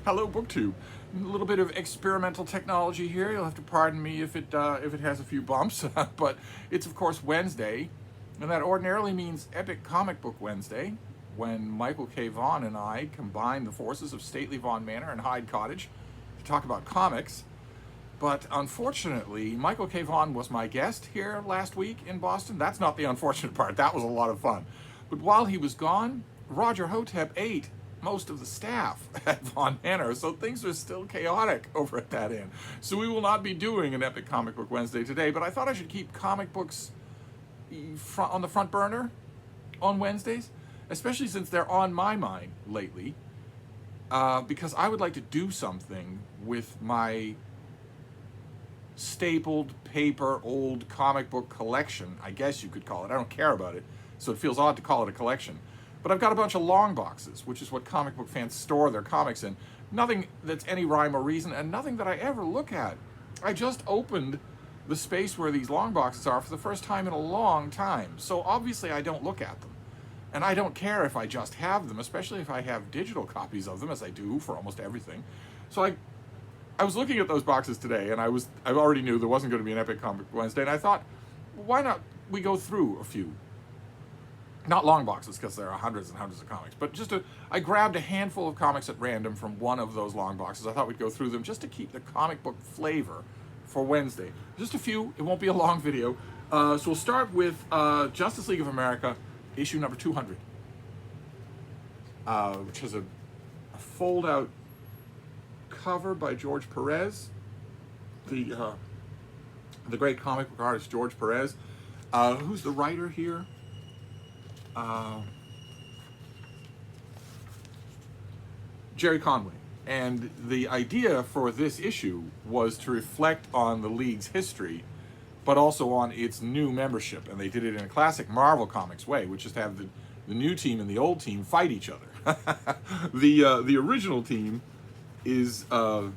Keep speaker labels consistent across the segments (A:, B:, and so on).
A: Hello, BookTube. A little bit of experimental technology here. You'll have to pardon me if it has a few bumps, but it's of course Wednesday, and that ordinarily means Epic Comic Book Wednesday, when Michael K. Vaughan and I combine the forces of Stately Vaughan Manor and Hyde Cottage to talk about comics. But unfortunately, Michael K. Vaughan was my guest here last week in Boston. That's not the unfortunate part. That was a lot of fun. But while he was gone, Roger Hotep ate most of the staff at Vaughan Manor, so things are still chaotic over at that end. So we will not be doing an Epic Comic Book Wednesday today, but I thought I should keep comic books on the front burner on Wednesdays, especially since they're on my mind lately, because I would like to do something with my stapled paper old comic book collection, I guess you could call it. I don't care about it, so it feels odd to call it a collection. But I've got a bunch of long boxes, which is what comic book fans store their comics in. Nothing that's any rhyme or reason, and nothing that I ever look at. I just opened the space where these long boxes are for the first time in a long time, so obviously I don't look at them. And I don't care if I just have them, especially if I have digital copies of them, as I do for almost everything. So I was looking at those boxes today, and I already knew there wasn't going to be an Epic Comic Wednesday, and I thought, why not we go through a few? Not long boxes, because there are hundreds and hundreds of comics, but I grabbed a handful of comics at random from one of those long boxes. I thought we'd go through them just to keep the comic book flavor for Wednesday. Just a few, it won't be a long video. So we'll start with Justice League of America, issue number 200, which has a fold-out cover by George Perez, the great comic book artist George Perez. Who's the writer here? Jerry Conway. And the idea for this issue was to reflect on the League's history, but also on its new membership. And they did it in a classic Marvel Comics way, which is to have the new team and the old team fight each other. The original team is the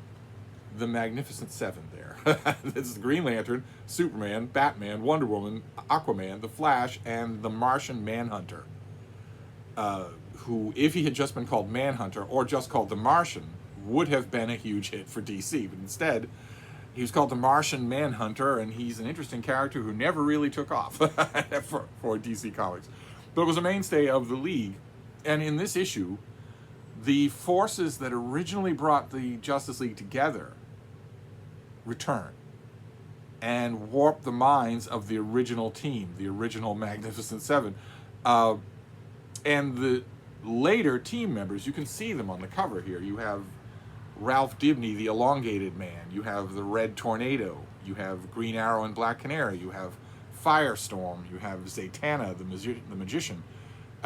A: Magnificent Seven there. This is the Green Lantern, Superman, Batman, Wonder Woman, Aquaman, The Flash, and the Martian Manhunter. Who, if he had just been called Manhunter or just called the Martian, would have been a huge hit for DC. But instead, he was called the Martian Manhunter, and he's an interesting character who never really took off for DC Comics. But it was a mainstay of the League. And in this issue, the forces that originally brought the Justice League together return and warp the minds of the original team, the original Magnificent Seven. And the later team members, you can see them on the cover here. You have Ralph Dibny, the Elongated Man. You have the Red Tornado. You have Green Arrow and Black Canary. You have Firestorm. You have Zatanna, the Magician.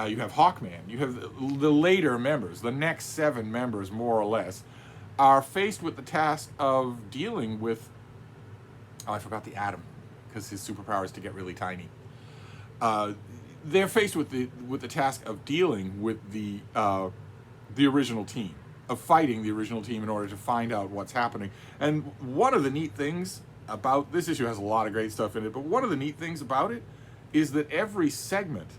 A: You have Hawkman. You have the later members, the next 7 members, more or less, are faced with the task of dealing with, I forgot the Atom, because his superpower is to get really tiny. They're faced with the task of dealing with the original team, of fighting the original team in order to find out what's happening. And one of the neat things about this issue has a lot of great stuff in it, but one of the neat things about it is that every segment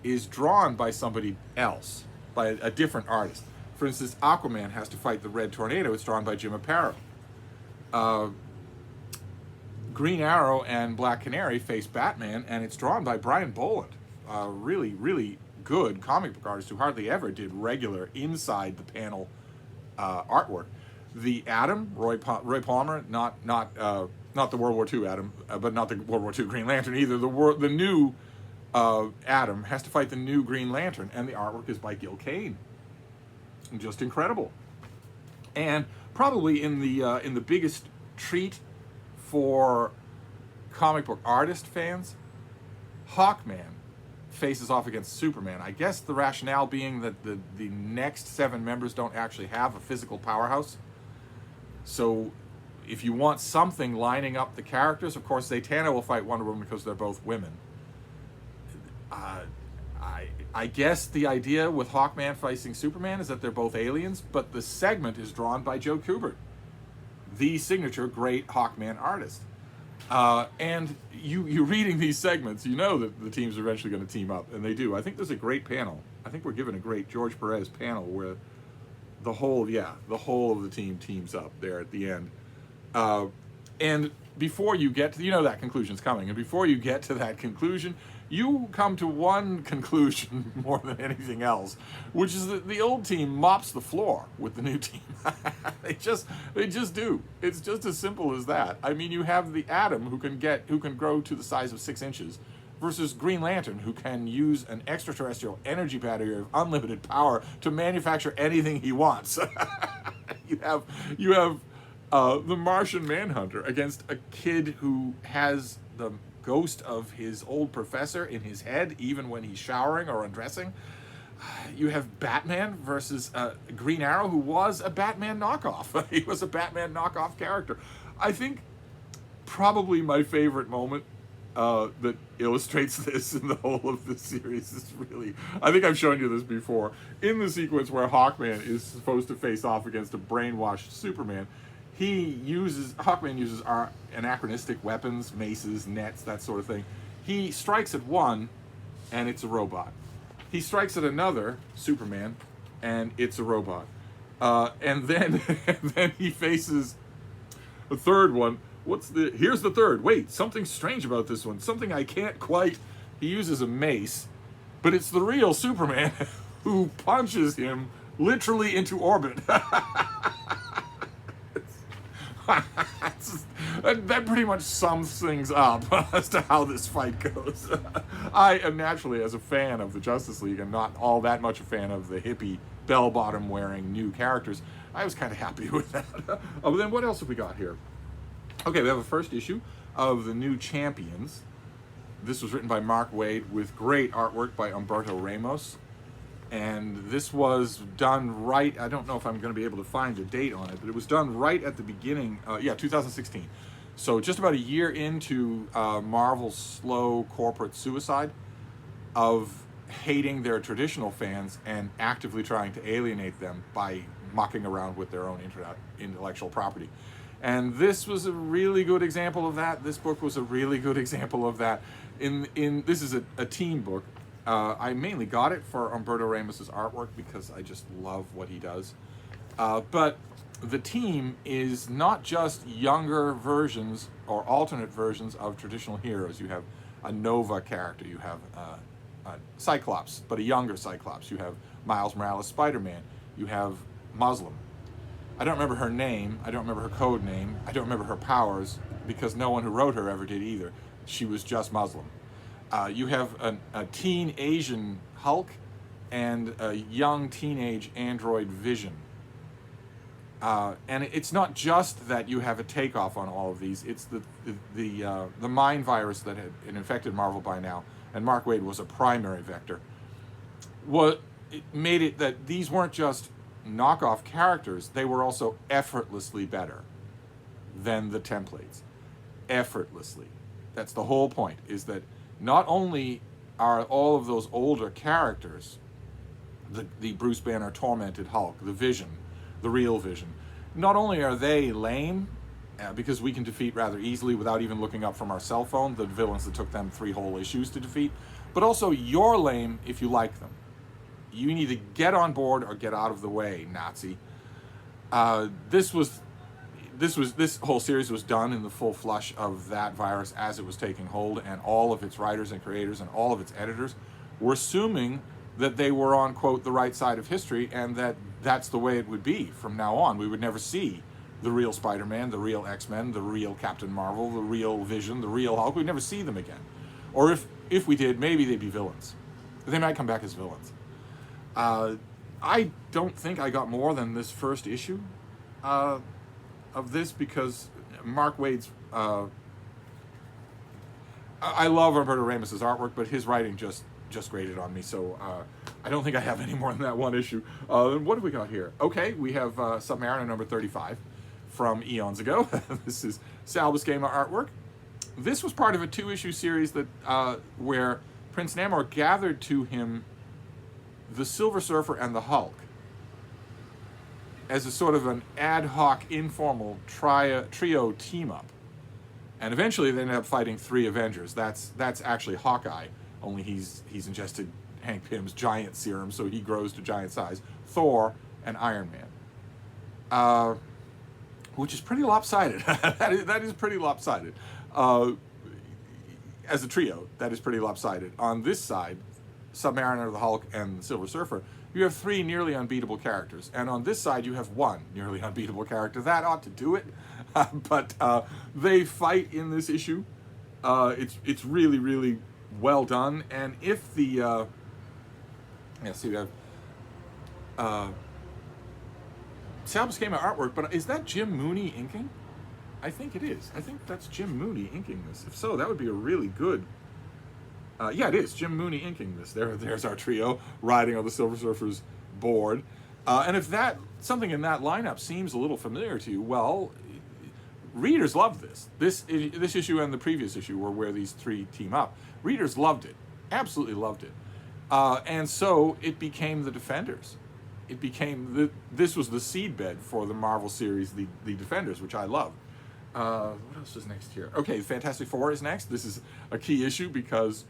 A: is drawn by somebody else, by a different artist. For instance, Aquaman has to fight the Red Tornado. It's drawn by Jim Aparo. Green Arrow and Black Canary face Batman, and it's drawn by Brian Boland, a really, really good comic book artist who hardly ever did regular inside the panel artwork. The Atom, Roy Palmer, not the World War II Atom, but not the World War II Green Lantern either. The new Atom has to fight the new Green Lantern, and the artwork is by Gil Kane. Just incredible. And probably in the biggest treat for comic book artist fans, Hawkman faces off against Superman. I guess the rationale being that the next 7 members don't actually have a physical powerhouse. So if you want something lining up the characters, of course Zatanna will fight Wonder Woman because they're both women. I guess the idea with Hawkman facing Superman is that they're both aliens, but the segment is drawn by Joe Kubert, the signature great Hawkman artist. And you reading these segments, you know that the teams are eventually going to team up, and they do. I think there's a great panel. I think we're given a great George Perez panel where the whole of the team teams up there at the end. And before you get to, that conclusion's coming, and before you get to that conclusion, you come to one conclusion more than anything else, which is that the old team mops the floor with the new team. they just do. It's just as simple as that. I mean, you have the Atom who can grow to the size of 6 inches, versus Green Lantern, who can use an extraterrestrial energy battery of unlimited power to manufacture anything he wants. you have the Martian Manhunter against a kid who has the ghost of his old professor in his head, even when he's showering or undressing. You have Batman versus Green Arrow, who was a Batman knockoff. He was a Batman knockoff character. I think probably my favorite moment that illustrates this in the whole of this series is really, I think I've shown you this before, in the sequence where Hawkman is supposed to face off against a brainwashed Superman. Hawkman uses anachronistic weapons, maces, nets, that sort of thing. He strikes at one, and it's a robot. He strikes at another, Superman, and it's a robot. And then he faces a third one. Here's the third. Wait, something strange about this one. Something I can't quite. He uses a mace, but it's the real Superman who punches him literally into orbit. That pretty much sums things up as to how this fight goes. I am naturally, as a fan of the Justice League and not all that much a fan of the hippie bell-bottom wearing new characters, I was kind of happy with that. But then what else have we got here? Okay, we have a first issue of the New Champions. This was written by Mark Waid with great artwork by Humberto Ramos. And this was done right, I don't know if I'm going to be able to find a date on it, but it was done right at the beginning, 2016. So just about a year into Marvel's slow corporate suicide of hating their traditional fans and actively trying to alienate them by mucking around with their own intellectual property. And this was a really good example of that. This book was a really good example of that. This is a team book. I mainly got it for Humberto Ramos's artwork because I just love what he does. But the team is not just younger versions or alternate versions of traditional heroes. You have a Nova character. You have a Cyclops, but a younger Cyclops. You have Miles Morales Spider-Man. You have Muslim. I don't remember her name. I don't remember her code name. I don't remember her powers because no one who wrote her ever did either. She was just Muslim. You have a teen Asian Hulk and a young teenage android Vision. And it's not just that you have a takeoff on all of these. It's the mind virus that had infected Marvel by now, and Mark Waid was a primary vector. It made it that these weren't just knockoff characters, they were also effortlessly better than the templates. Effortlessly. That's the whole point, is that not only are all of those older characters, the Bruce Banner tormented Hulk, the Vision, the real Vision, not only are they lame, because we can defeat rather easily without even looking up from our cell phone the villains that took them 3 whole issues to defeat, but also you're lame if you like them. You need to get on board or get out of the way, Nazi. This whole series was done in the full flush of that virus as it was taking hold, and all of its writers and creators and all of its editors were assuming that they were on, quote, the right side of history, and that's the way it would be from now on. We would never see the real Spider-Man, the real X-Men, the real Captain Marvel, the real Vision, the real Hulk. We'd never see them again. Or if we did, maybe they'd be villains. They might come back as villains. I don't think I got more than this first issue of this because Mark Waid's... I love Humberto Ramos's artwork, but his writing just grated on me, so I don't think I have any more than that one issue. What have we got here? Okay, we have Submariner number 35 from eons ago. This is Sal Buscema artwork. This was part of a 2-issue series that where Prince Namor gathered to him the Silver Surfer and the Hulk as a sort of an ad hoc, informal trio team-up. And eventually they ended up fighting 3 Avengers. That's actually Hawkeye, only he's ingested Hank Pym's giant serum, so he grows to giant size. Thor and Iron Man. which is pretty lopsided. that is pretty lopsided. As a trio, that is pretty lopsided. On this side, Submariner, the Hulk, and the Silver Surfer, you have 3 nearly unbeatable characters. And on this side, you have 1 nearly unbeatable character. That ought to do it. But they fight in this issue. It's really, really well done. And if the... see, we have... Sal Buscema artwork, but is that Jim Mooney inking? I think it is. I think that's Jim Mooney inking this. If so, that would be a really good... yeah, it is. Jim Mooney inking this. There's our trio riding on the Silver Surfer's board. And if something in that lineup seems a little familiar to you, well, readers love this. This issue and the previous issue were where these 3 team up. Readers loved it. Absolutely loved it. And so it became the Defenders. It became... This was the seedbed for the Marvel series, the Defenders, which I love. What else is next here? Okay, Fantastic Four is next. This is a key issue because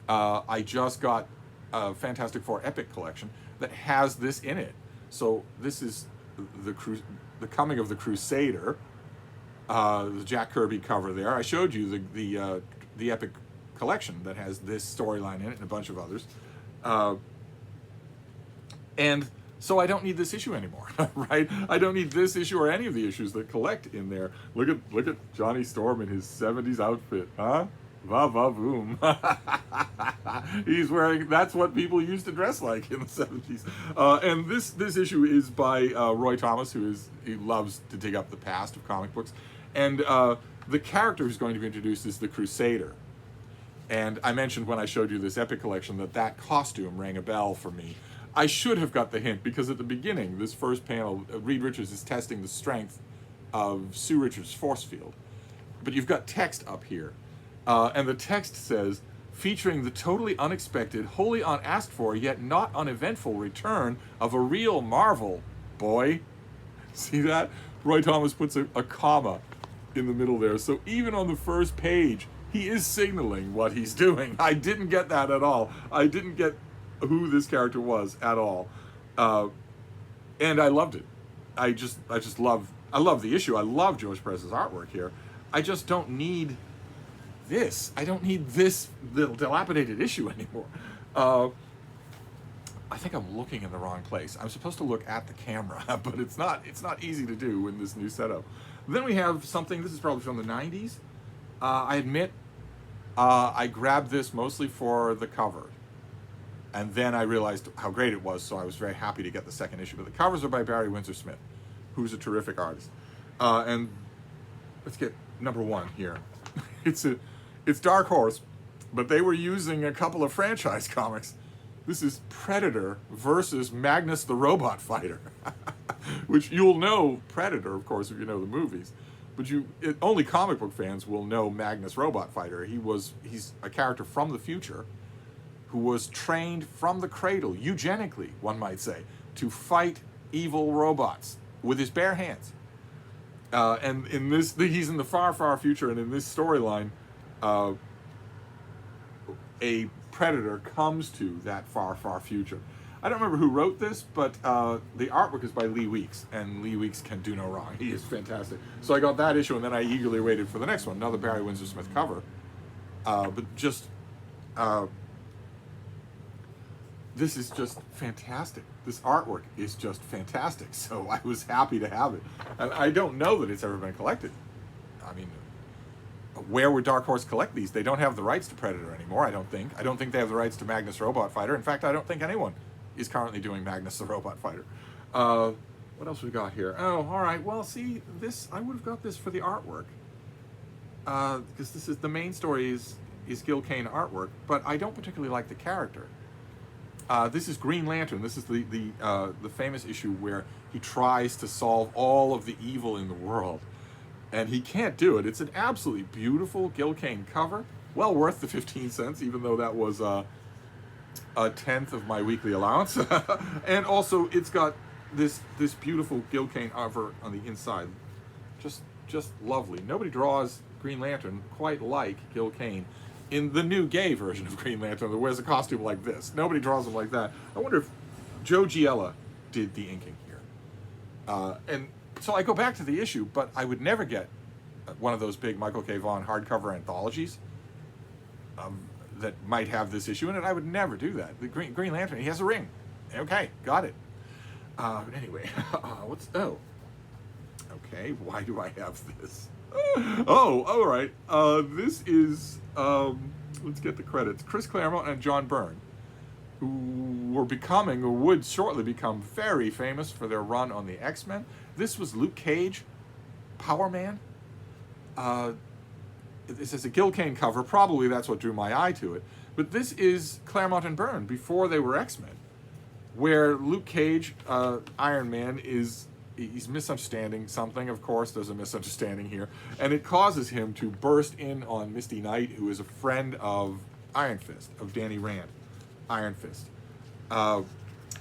A: I just got a Fantastic Four Epic collection that has this in it. So this is the coming of the Crusader, the Jack Kirby cover there. I showed you the Epic collection that has this storyline in it and a bunch of others. And so I don't need this issue anymore, right? I don't need this issue or any of the issues that collect in there. Look at Johnny Storm in his 70s outfit, huh? Va va voom. He's wearing, that's what people used to dress like in the 70s. And this issue is by Roy Thomas, he loves to dig up the past of comic books. And the character who's going to be introduced is the Crusader. And I mentioned when I showed you this Epic collection that costume rang a bell for me. I should have got the hint, because at the beginning, this first panel, Reed Richards is testing the strength of Sue Richards' force field. But you've got text up here. And the text says, featuring the totally unexpected, wholly unasked for, yet not uneventful return of a real marvel, boy. See that? Roy Thomas puts a comma in the middle there. So even on the first page, he is signaling what he's doing. I didn't get that at all. I didn't get who this character was at all, and I loved it. I love the issue. I love George Perez's artwork here. I just don't need this. I don't need this little dilapidated issue anymore. I think I'm looking in the wrong place. I'm supposed to look at the camera, but it's not easy to do in this new setup. Then we have something. This is probably from the 90s. I admit, I grabbed this mostly for the cover. And then I realized how great it was, so I was very happy to get the second issue. But the covers are by Barry Windsor Smith, who's a terrific artist. And let's get number 1 here. It's Dark Horse, but they were using a couple of franchise comics. This is Predator versus Magnus the Robot Fighter, which you'll know Predator, of course, if you know the movies. But only comic book fans will know Magnus Robot Fighter. He's a character from the future, who was trained from the cradle, eugenically, one might say, to fight evil robots with his bare hands. And in this, he's in the far, far future, and in this storyline, a predator comes to that far, far future. I don't remember who wrote this, but the artwork is by Lee Weeks, and Lee Weeks can do no wrong. He is fantastic. So I got that issue, and then I eagerly waited for the next one, another Barry Windsor Smith cover. But just... this is just fantastic. This artwork is just fantastic. So I was happy to have it. And I don't know that it's ever been collected. I mean, where would Dark Horse collect these? They don't have the rights to Predator anymore, I don't think. I don't think they have the rights to Magnus Robot Fighter. In fact, I don't think anyone is currently doing Magnus the Robot Fighter. What else we got here? Oh, all right. Well, see, this, I would have got this for the artwork. Because this is, the main story is Gil Kane artwork, but I don't particularly like the character. This is Green Lantern. This is the famous issue where he tries to solve all of the evil in the world, and he can't do it. It's an absolutely beautiful Gil Kane cover, well worth the 15 cents, even though that was a tenth of my weekly allowance. And also, it's got this beautiful Gil Kane cover on the inside, just lovely. Nobody draws Green Lantern quite like Gil Kane. In the new gay version of Green Lantern, that wears a costume like this. Nobody draws him like that. I wonder if Joe Giella did the inking here. And so I go back to the issue, but I would never get one of those big Michael K. Vaughan hardcover anthologies that might have this issue in it. I would never do that. The Green Lantern, he has a ring. Okay, got it. Anyway, okay, why do I have this? Oh, all right. This is, let's get the credits. Chris Claremont and John Byrne, who were becoming, or would shortly become, very famous for their run on the X-Men. This was Luke Cage, Power Man. This is a Gil Kane cover. Probably that's what drew my eye to it. But this is Claremont and Byrne before they were X-Men, where Luke Cage, Iron Man, he's misunderstanding something. Of course, there's a misunderstanding here. And it causes him to burst in on Misty Knight, who is a friend of Iron Fist, of Danny Rand, Iron Fist.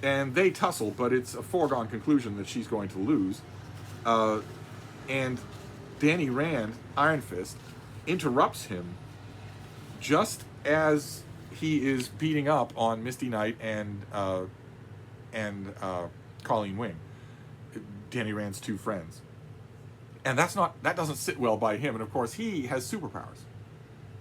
A: And they tussle, but it's a foregone conclusion that she's going to lose. And Danny Rand, Iron Fist, interrupts him just as he is beating up on Misty Knight and Colleen Wing, Danny Rand's two friends. And that doesn't sit well by him. And of course, he has superpowers.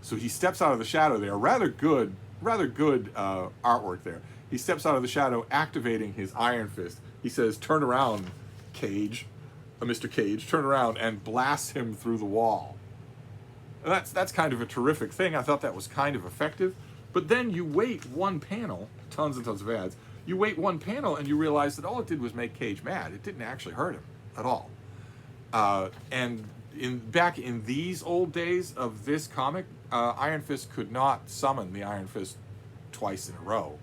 A: So he steps out of the shadow there. Rather good artwork there. He steps out of the shadow, activating his Iron Fist. He says, "Turn around, Cage, Mr. Cage, turn around," and blasts him through the wall. And that's kind of a terrific thing. I thought that was kind of effective. But then you wait one panel, tons and tons of ads, you wait one panel and you realize that all it did was make Cage mad. It didn't actually hurt him at all. And back in these old days of this comic, Iron Fist could not summon the Iron Fist twice in a row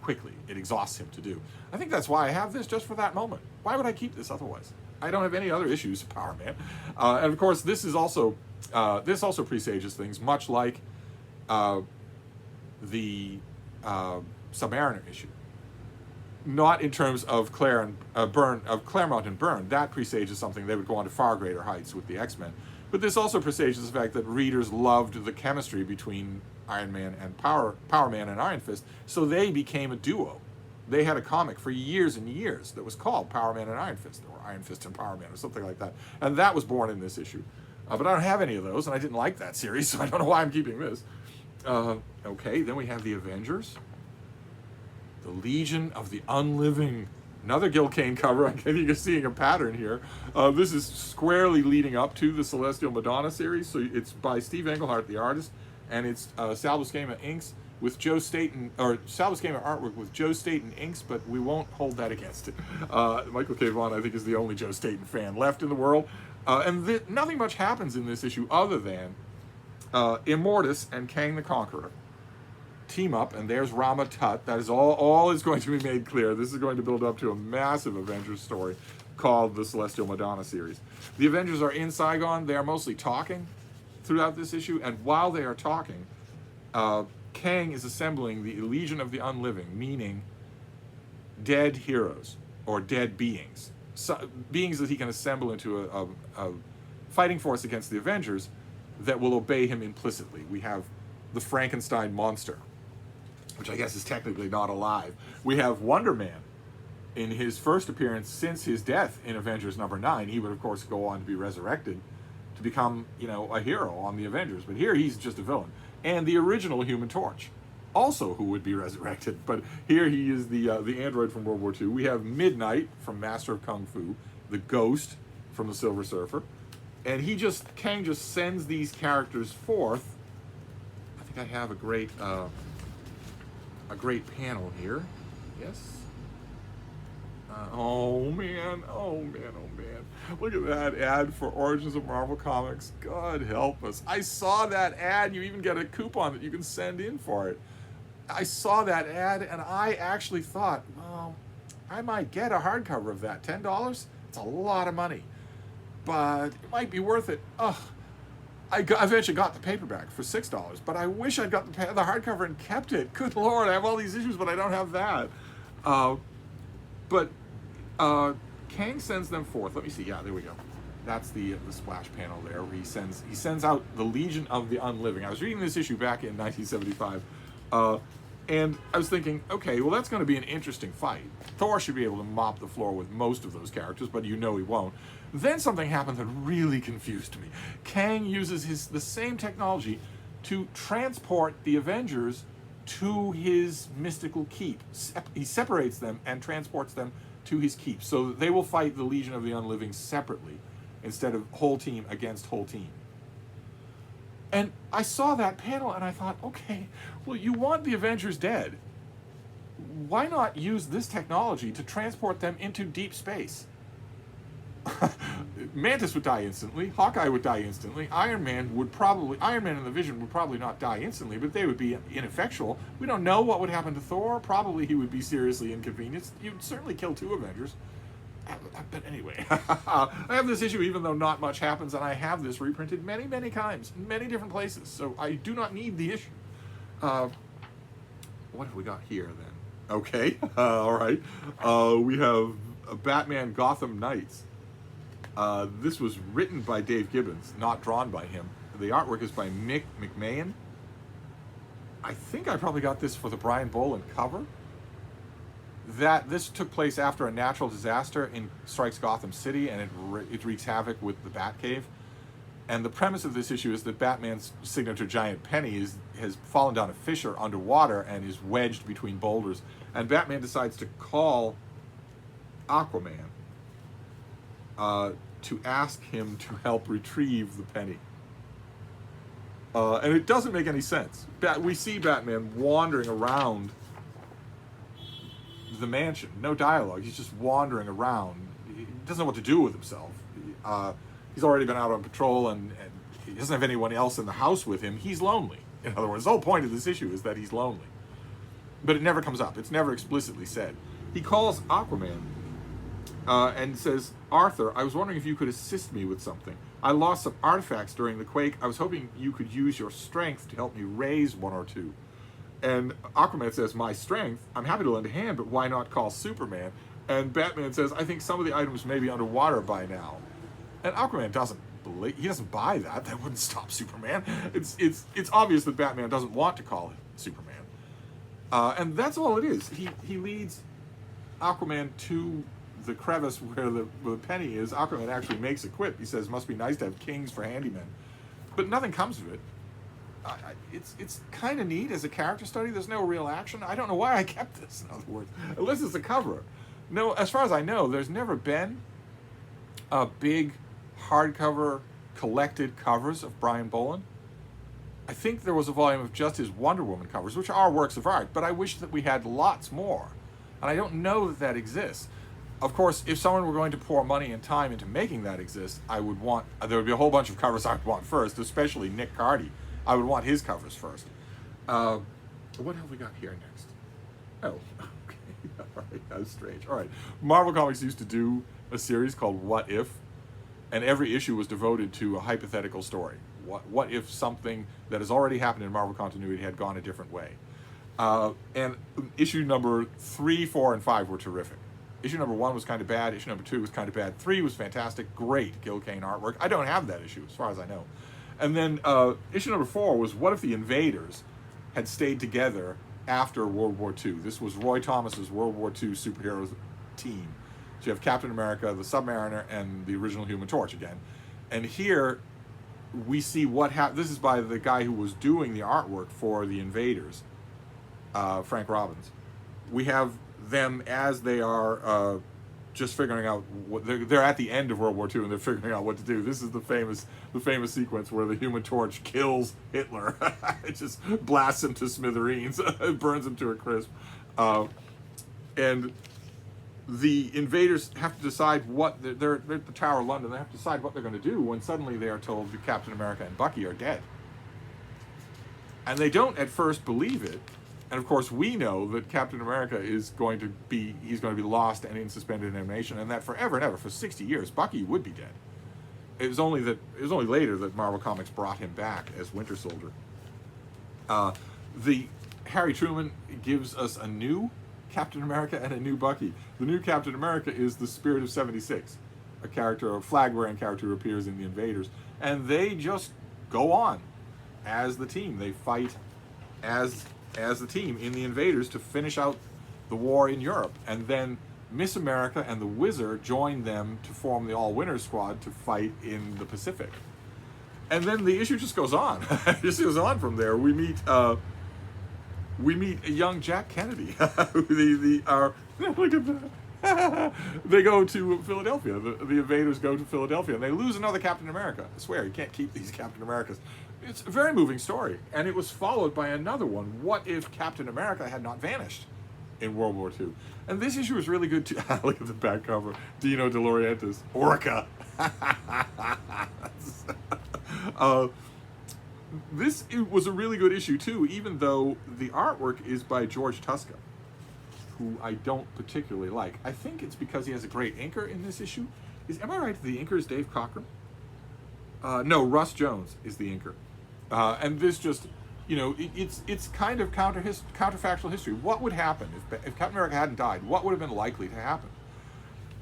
A: quickly. It exhausts him to do. I think that's why I have this, just for that moment. Why would I keep this otherwise? I don't have any other issues of Power Man. And of course, this also presages things, much like the Submariner issue. Not in terms of Claremont and Byrne. That presages something. They would go on to far greater heights with the X-Men. But this also presages the fact that readers loved the chemistry between Iron Man and Power Man and Iron Fist, so they became a duo. They had a comic for years and years that was called Power Man and Iron Fist, or Iron Fist and Power Man, or something like that. And that was born in this issue. But I don't have any of those, and I didn't like that series, so I don't know why I'm keeping this. Okay, then we have the Avengers. The Legion of the Unliving. Another Gil Kane cover. I think you're seeing a pattern here. This is squarely leading up to the Celestial Madonna series. So it's by Steve Englehart, the artist, and it's Sal Buscema inks with Joe Staton, or Sal Buscema artwork with Joe Staton inks, but we won't hold that against it. Michael K. Vaughan, I think, is the only Joe Staton fan left in the world. And nothing much happens in this issue other than Immortus and Kang the Conqueror team up, and there's Rama Tut. That is all is going to be made clear. This is going to build up to a massive Avengers story called the Celestial Madonna series. The Avengers are in Saigon. They are mostly talking throughout this issue, and while they are talking, Kang is assembling the Legion of the Unliving, meaning dead heroes or dead beings. So, beings that he can assemble into a fighting force against the Avengers that will obey him implicitly. We have the Frankenstein monster, which I guess is technically not alive. We have Wonder Man in his first appearance since his death in Avengers number 9. He would, of course, go on to be resurrected to become, a hero on the Avengers. But here he's just a villain. And the original Human Torch, also who would be resurrected. But here he is the android from World War II. We have Midnight from Master of Kung Fu, the Ghost from the Silver Surfer. And Kang just sends these characters forth. I think I have a great panel here. Yes. Oh man. Look at that ad for Origins of Marvel Comics. God help us. I saw that ad. You even get a coupon that you can send in for it. I saw that ad and I actually thought, well, I might get a hardcover of that. $10? It's a lot of money. But it might be worth it. I eventually got the paperback for $6, but I wish I'd got the hardcover and kept it. Good Lord, I have all these issues, but I don't have that. But Kang sends them forth. Let me see. Yeah, there we go. That's the splash panel there, where he sends out the Legion of the Unliving. I was reading this issue back in 1975, And I was thinking, okay, well, that's going to be an interesting fight. Thor should be able to mop the floor with most of those characters, but you know he won't. Then something happened that really confused me. Kang uses the same technology to transport the Avengers to his mystical keep. He separates them and transports them to his keep, so that they will fight the Legion of the Unliving separately, instead of whole team against whole team. And I saw that panel and I thought, okay, well, you want the Avengers dead. Why not use this technology to transport them into deep space? Mantis would die instantly, Hawkeye would die instantly, Iron Man and the Vision would probably not die instantly, but they would be ineffectual. We don't know what would happen to Thor. Probably he would be seriously inconvenienced. You'd certainly kill 2 Avengers. But anyway, I have this issue even though not much happens, and I have this reprinted many, many times, in many different places, so I do not need the issue. What have we got here, then? Okay, all right. We have Batman Gotham Knights. This was written by Dave Gibbons, not drawn by him. The artwork is by Mick McMahon. I think I probably got this for the Brian Boland cover. This took place after a natural disaster strikes Gotham City, and it wreaks havoc with the Batcave. And the premise of this issue is that Batman's signature giant penny has fallen down a fissure underwater and is wedged between boulders. And Batman decides to call Aquaman to ask him to help retrieve the penny. And it doesn't make any sense. We see Batman wandering around the mansion. No dialogue. He's just wandering around. He doesn't know what to do with himself. He's already been out on patrol, and he doesn't have anyone else in the house with him. He's lonely. In other words, the whole point of this issue is that he's lonely. But it never comes up. It's never explicitly said. He calls Aquaman and says, "Arthur, I was wondering if you could assist me with something. I lost some artifacts during the quake. I was hoping you could use your strength to help me raise one or two." And Aquaman says, "My strength? I'm happy to lend a hand, but why not call Superman?" And Batman says, "I think some of the items may be underwater by now." And Aquaman doesn't buy that. That wouldn't stop Superman. It's obvious that Batman doesn't want to call Superman. And that's all it is. He leads Aquaman to the crevice where the penny is. Aquaman actually makes a quip. He says, "Must be nice to have kings for handymen." But nothing comes of it. It's kind of neat as a character study. There's no real action. I don't know why I kept this, in other words. Unless it's a cover. No, as far as I know, there's never been a big hardcover collected covers of Brian Boland. I think there was a volume of just his Wonder Woman covers, which are works of art, but I wish that we had lots more. And I don't know that that exists. Of course, if someone were going to pour money and time into making that exist, there would be a whole bunch of covers I would want first, especially Nick Cardy. I would want his covers first. What have we got here next? Oh, okay. All right, that was strange. All right. Marvel Comics used to do a series called What If, and every issue was devoted to a hypothetical story. What if something that has already happened in Marvel continuity had gone a different way? And issue number 3, 4, and 5 were terrific. Issue number 1 was kind of bad. Issue number 2 was kind of bad. 3 was fantastic. Great Gil Kane artwork. I don't have that issue, as far as I know. And then issue number 4 was what if the Invaders had stayed together after World War II? This was Roy Thomas's World War II superhero team. So you have Captain America, the Submariner, and the original Human Torch again. And here we see what happened. This is by the guy who was doing the artwork for the Invaders, Frank Robbins. We have them as they are just figuring out what they're at the end of World War II, and they're figuring out what to do. This is the famous sequence where the Human Torch kills Hitler. It just blasts him to smithereens, burns him to a crisp, and the Invaders have to decide what they're at the Tower of London. They have to decide what they're going to do when suddenly they are told that Captain America and Bucky are dead, and they don't at first believe it. And of course, we know that Captain America is going to be lost and in suspended animation, and that forever and ever, for 60 years, Bucky would be dead. It was only later that Marvel Comics brought him back as Winter Soldier. The Harry Truman gives us a new Captain America and a new Bucky. The new Captain America is the Spirit of 76, a flag-wearing character who appears in the Invaders, and they just go on as the team. They fight as as the team in the Invaders to finish out the war in Europe. And then Miss America and the Wizard joined them to form the All-Winners Squad to fight in the Pacific. And then the issue just goes on. It just goes on from there. We meet a young Jack Kennedy. Look at that. They go to Philadelphia. The Invaders go to Philadelphia, and they lose another Captain America. I swear, you can't keep these Captain Americas. It's a very moving story, and it was followed by another one. What if Captain America had not vanished in World War II? And this issue is really good too. Look at the back cover. Dino De Laurentiis. Orca. This was a really good issue too, even though the artwork is by George Tuska, who I don't particularly like. I think it's because he has a great inker in this issue. Am I right? The inker is Dave Cockrum? No, Russ Jones is the inker. And this just, it's kind of counterfactual history. What would happen if Captain America hadn't died? What would have been likely to happen?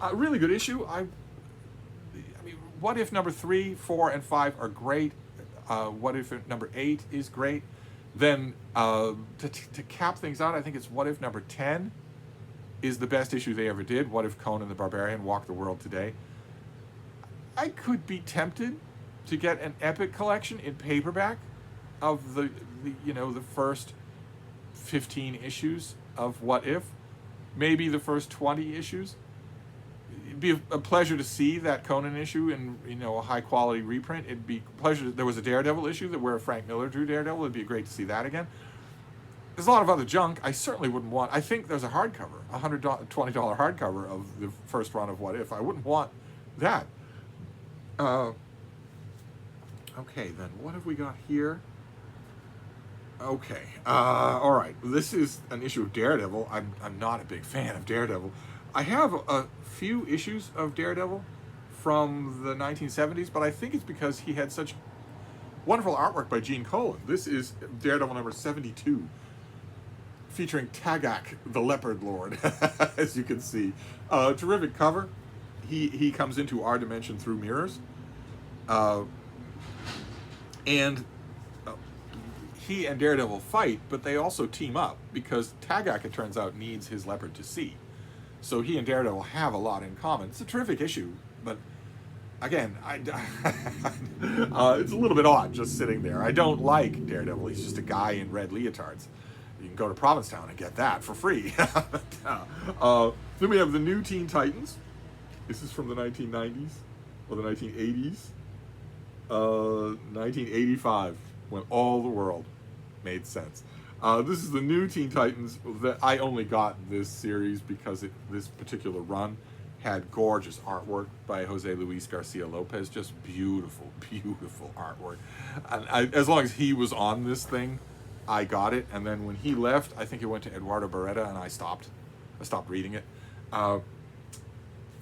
A: A really good issue. I mean, what if number 3, 4, and 5 are great? What if number 8 is great? Then to cap things out, I think it's what if number 10 is the best issue they ever did. What if Conan the Barbarian walked the world today? I could be tempted to get an epic collection in paperback of the first 15 issues of What If, maybe the first 20 issues. It'd be a pleasure to see that Conan issue in a high quality reprint. It'd be a pleasure. There was a Daredevil issue where Frank Miller drew Daredevil. It'd be great to see that again. There's a lot of other junk. I certainly wouldn't want. I think there's a hardcover, $120 hardcover of the first run of What If. I wouldn't want that. Okay, then what have we got here? Okay, all right. This is an issue of Daredevil. I'm not a big fan of Daredevil. I have a few issues of Daredevil from the 1970s, but I think it's because he had such wonderful artwork by Gene Colan. This is Daredevil number 72, featuring Tagak, the Leopard Lord, as you can see. Terrific cover. He comes into our dimension through mirrors. And he and Daredevil fight, but they also team up because Tagak, it turns out, needs his leopard to see. So he and Daredevil have a lot in common. It's a terrific issue, but again, it's a little bit odd just sitting there. I don't like Daredevil. He's just a guy in red leotards. You can go to Provincetown and get that for free. Then we have the New Teen Titans. This is from the 1990s or the 1980s. 1985, when all the world made sense. This is the New Teen Titans. That I only got this series because this particular run had gorgeous artwork by Jose Luis Garcia Lopez. Just beautiful, beautiful artwork. And as long as he was on this thing, I got it. And then when he left, I think it went to Eduardo Barreta, and I stopped reading it.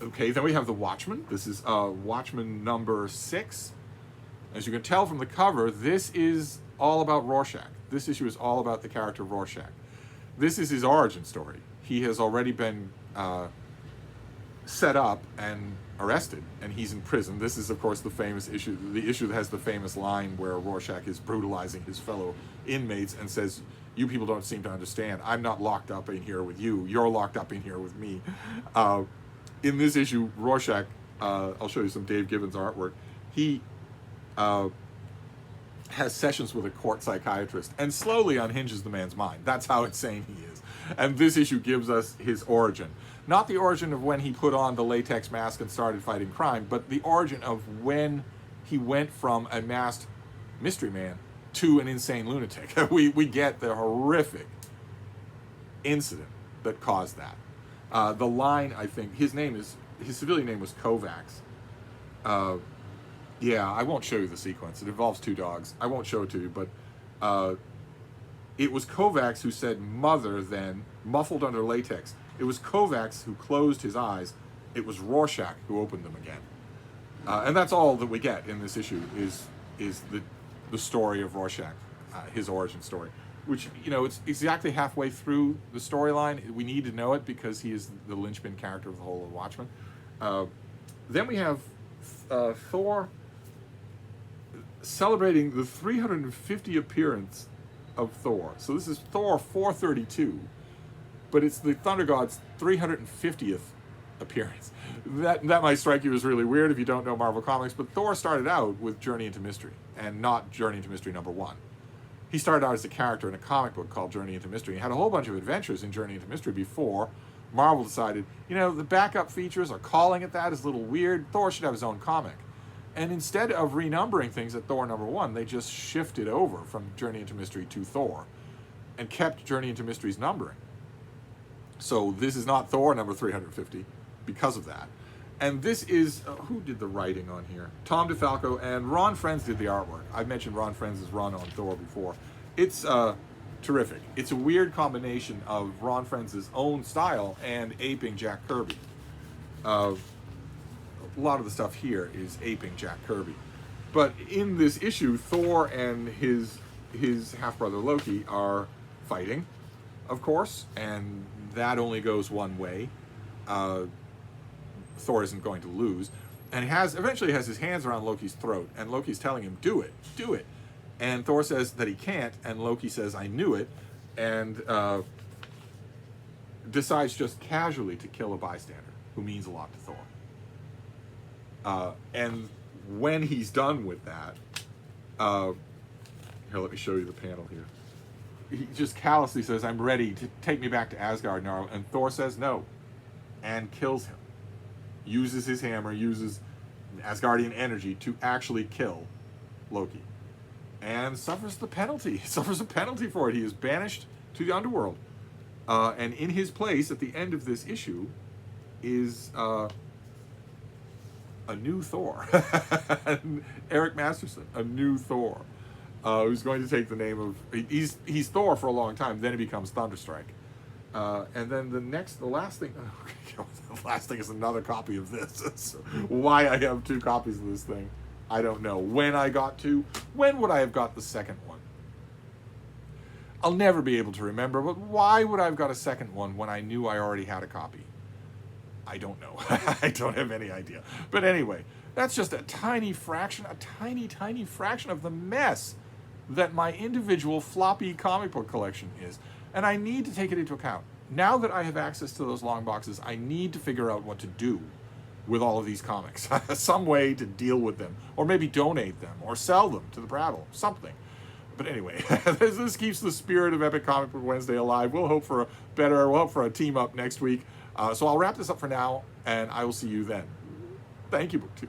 A: Okay, then we have the Watchmen. This is Watchmen number 6. As you can tell from the cover, this is all about Rorschach. This issue is all about the character of Rorschach. This is his origin story. He has already been set up and arrested, and he's in prison. This is, of course, the famous issue, the issue that has the famous line where Rorschach is brutalizing his fellow inmates and says, "You people don't seem to understand. I'm not locked up in here with you. You're locked up in here with me." In this issue, Rorschach, I'll show you some Dave Gibbons artwork. He has sessions with a court psychiatrist and slowly unhinges the man's mind. That's how insane he is. And this issue gives us his origin. Not the origin of when he put on the latex mask and started fighting crime, but the origin of when he went from a masked mystery man to an insane lunatic. We get the horrific incident that caused that. The line, I think, his civilian name was Kovacs. Yeah, I won't show you the sequence. It involves 2 dogs. I won't show it to you, but it was Kovacs who said "mother" then, muffled under latex. It was Kovacs who closed his eyes. It was Rorschach who opened them again. And that's all that we get in this issue is the story of Rorschach, his origin story, which, it's exactly halfway through the storyline. We need to know it because he is the linchpin character of the whole of Watchmen. Then we have Thor celebrating the 350th appearance of Thor. So this is Thor 432, but it's the Thunder God's 350th appearance. That might strike you as really weird if you don't know Marvel Comics, but Thor started out with Journey into Mystery, and not Journey into Mystery #1. He started out as a character in a comic book called Journey into Mystery. He had a whole bunch of adventures in Journey into Mystery before Marvel decided, the backup features are calling it that is a little weird. Thor should have his own comic. And instead of renumbering things at Thor #1, they just shifted over from Journey into Mystery to Thor and kept Journey into Mystery's numbering. So this is not Thor number 350 because of that. And this is, who did the writing on here? Tom DeFalco, and Ron Frenz did the artwork. I've mentioned Ron Frenz's run on Thor before. It's terrific. It's a weird combination of Ron Frenz's own style and aping Jack Kirby. A lot of the stuff here is aping Jack Kirby. But in this issue, Thor and his half-brother Loki are fighting, of course, and that only goes one way. Thor isn't going to lose, and eventually has his hands around Loki's throat, and Loki's telling him, do it, and Thor says that he can't, and Loki says, I knew it, and decides just casually to kill a bystander who means a lot to Thor. And when he's done with that, here, let me show you the panel here. He just callously says, I'm ready to take me back to Asgard now, and Thor says no, and kills him. Uses his hammer, uses Asgardian energy to actually kill Loki. And suffers the penalty. He suffers a penalty for it. He is banished to the underworld. And in his place, at the end of this issue, is a new Thor. Eric Masterson, a new Thor. Who's going to take the name of... He's Thor for a long time, then he becomes Thunderstrike. And then the last thing is another copy of this. So why I have two copies of this thing, I don't know. When would I have got the second one? I'll never be able to remember, but why would I have got a second one when I knew I already had a copy? I don't know. I don't have any idea. But anyway, that's just a tiny fraction of the mess that my individual floppy comic book collection is. And I need to take it into account. Now that I have access to those long boxes, I need to figure out what to do with all of these comics. Some way to deal with them. Or maybe donate them. Or sell them to the Prattle. Something. But anyway, this keeps the spirit of Epic Comic Book Wednesday alive. We'll hope for a team up next week. So I'll wrap this up for now, and I will see you then. Thank you, BookTube.